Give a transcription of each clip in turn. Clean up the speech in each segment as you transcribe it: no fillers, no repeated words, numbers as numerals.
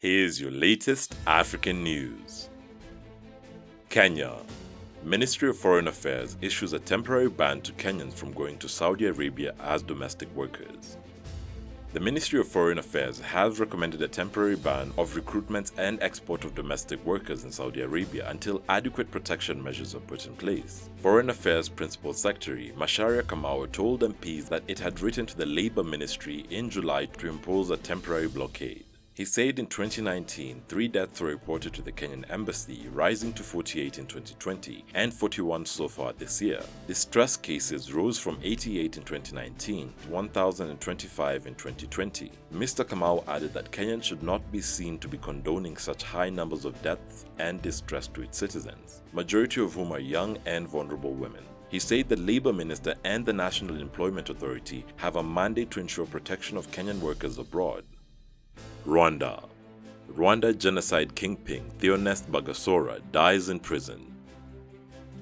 Here's your latest African news. Kenya. Ministry of Foreign Affairs issues a temporary ban to Kenyans from going to Saudi Arabia as domestic workers. The Ministry of Foreign Affairs has recommended a temporary ban of recruitment and export of domestic workers in Saudi Arabia until adequate protection measures are put in place. Foreign Affairs Principal Secretary Macharia Kamau told MPs that it had written to the Labour Ministry in July to impose a temporary blockade. He said in 2019, 3 deaths were reported to the Kenyan embassy, rising to 48 in 2020 and 41 so far this year. Distress cases rose from 88 in 2019 to 1,025 in 2020. Mr. Kamau added that Kenya should not be seen to be condoning such high numbers of deaths and distress to its citizens, majority of whom are young and vulnerable women. He said the Labour Minister and the National Employment Authority have a mandate to ensure protection of Kenyan workers abroad. Rwanda. Rwanda Genocide Kingpin Théoneste Bagosora dies in prison.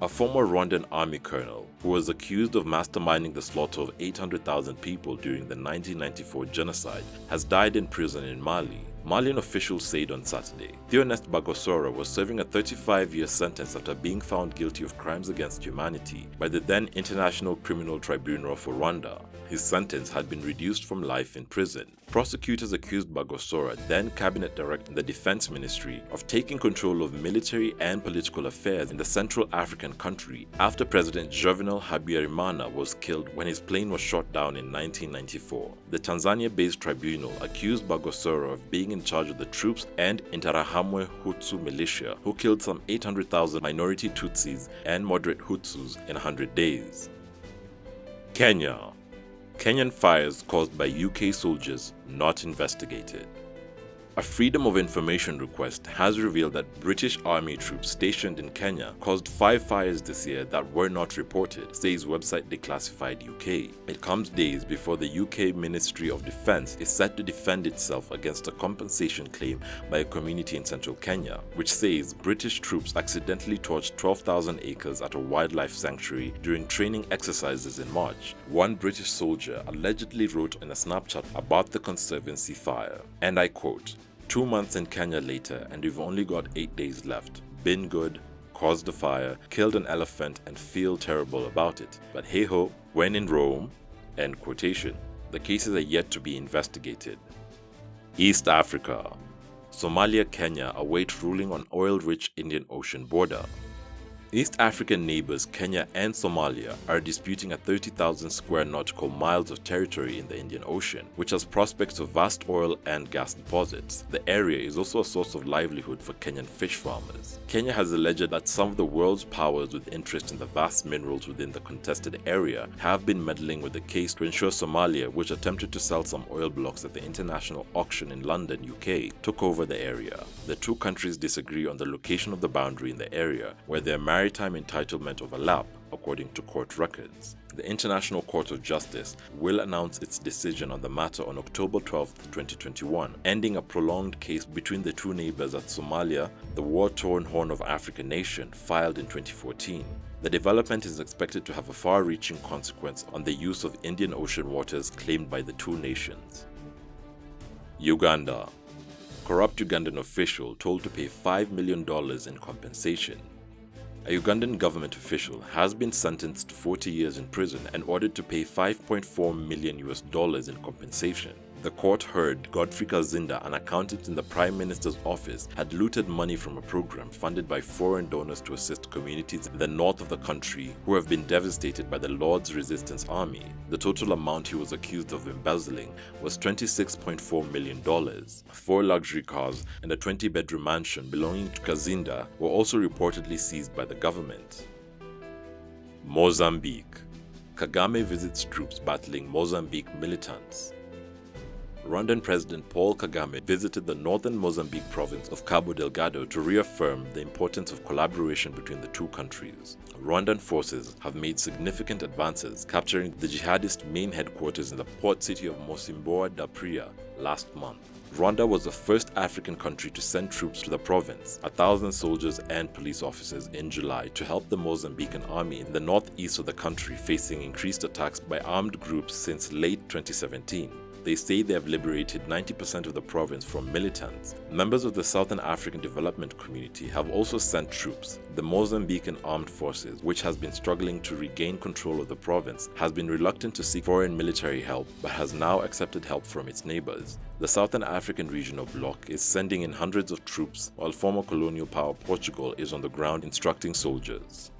A former Rwandan army colonel who was accused of masterminding the slaughter of 800,000 people during the 1994 genocide has died in prison in Mali. Malian officials said on Saturday. Théoneste Bagosora was serving a 35-year sentence after being found guilty of crimes against humanity by the then International Criminal Tribunal for Rwanda. His sentence had been reduced from life in prison. Prosecutors accused Bagosora, then cabinet director in the Defense Ministry, of taking control of military and political affairs in the Central African country after President Juvenal Habyarimana was killed when his plane was shot down in 1994. The Tanzania-based tribunal accused Bagosora of being in charge of the troops and Interahamwe Hutu militia, who killed some 800,000 minority Tutsis and moderate Hutus in 100 days. Kenya. Kenyan fires caused by UK soldiers not investigated. A Freedom of Information request has revealed that British Army troops stationed in Kenya caused 5 fires this year that were not reported, says website Declassified UK. It comes days before the UK Ministry of Defence is set to defend itself against a compensation claim by a community in central Kenya, which says British troops accidentally torched 12,000 acres at a wildlife sanctuary during training exercises in March. One British soldier allegedly wrote in a Snapchat about the conservancy fire, and I quote, "2 months in Kenya later and we've only got 8 days left. Been good, caused a fire, killed an elephant and feel terrible about it. But hey ho, when in Rome," end quotation. The cases are yet to be investigated. East Africa. Somalia, Kenya await ruling on oil-rich Indian Ocean border. East African neighbors Kenya and Somalia are disputing a 30,000 square nautical miles of territory in the Indian Ocean, which has prospects of vast oil and gas deposits. The area is also a source of livelihood for Kenyan fish farmers. Kenya has alleged that some of the world's powers with interest in the vast minerals within the contested area have been meddling with the case to ensure Somalia, which attempted to sell some oil blocks at the international auction in London, UK, took over the area. The two countries disagree on the location of the boundary in the area, where their maritime entitlement overlap, according to court records. The International Court of Justice will announce its decision on the matter on October 12, 2021, ending a prolonged case between the two neighbors at Somalia, the war-torn Horn of Africa nation, filed in 2014. The development is expected to have a far-reaching consequence on the use of Indian Ocean waters claimed by the two nations. Uganda. Corrupt Ugandan official told to pay $5 million in compensation. A Ugandan government official has been sentenced to 40 years in prison and ordered to pay $5.4 million in compensation. The court heard Godfrey Kazinda, an accountant in the Prime Minister's office, had looted money from a program funded by foreign donors to assist communities in the north of the country who have been devastated by the Lord's Resistance Army. The total amount he was accused of embezzling was $26.4 million. 4 luxury cars and a 20-bedroom mansion belonging to Kazinda were also reportedly seized by the government. Mozambique. Kagame visits troops battling Mozambique militants. Rwandan President Paul Kagame visited the northern Mozambique province of Cabo Delgado to reaffirm the importance of collaboration between the two countries. Rwandan forces have made significant advances, capturing the jihadist main headquarters in the port city of Mocimboa da Praia last month. Rwanda was the first African country to send troops to the province, 1,000 soldiers and police officers, in July to help the Mozambican army in the northeast of the country facing increased attacks by armed groups since late 2017. they say they have liberated 90% of the province from militants, members of the Southern African Development Community have also sent troops. The Mozambican Armed Forces, which has been struggling to regain control of the province, has been reluctant to seek foreign military help but has now accepted help from its neighbors. The Southern African Regional Bloc is sending in hundreds of troops, while former colonial power Portugal is on the ground instructing soldiers.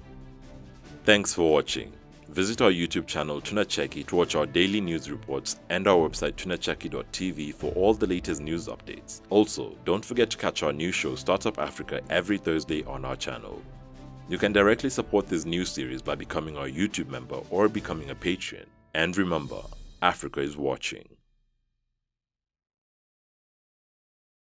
Thanks for watching. Visit our YouTube channel Tunacheki to watch our daily news reports and our website tunacheki.tv for all the latest news updates. Also, don't forget to catch our new show Startup Africa every Thursday on our channel. You can directly support this news series by becoming our YouTube member or becoming a Patreon. And remember, Africa is watching.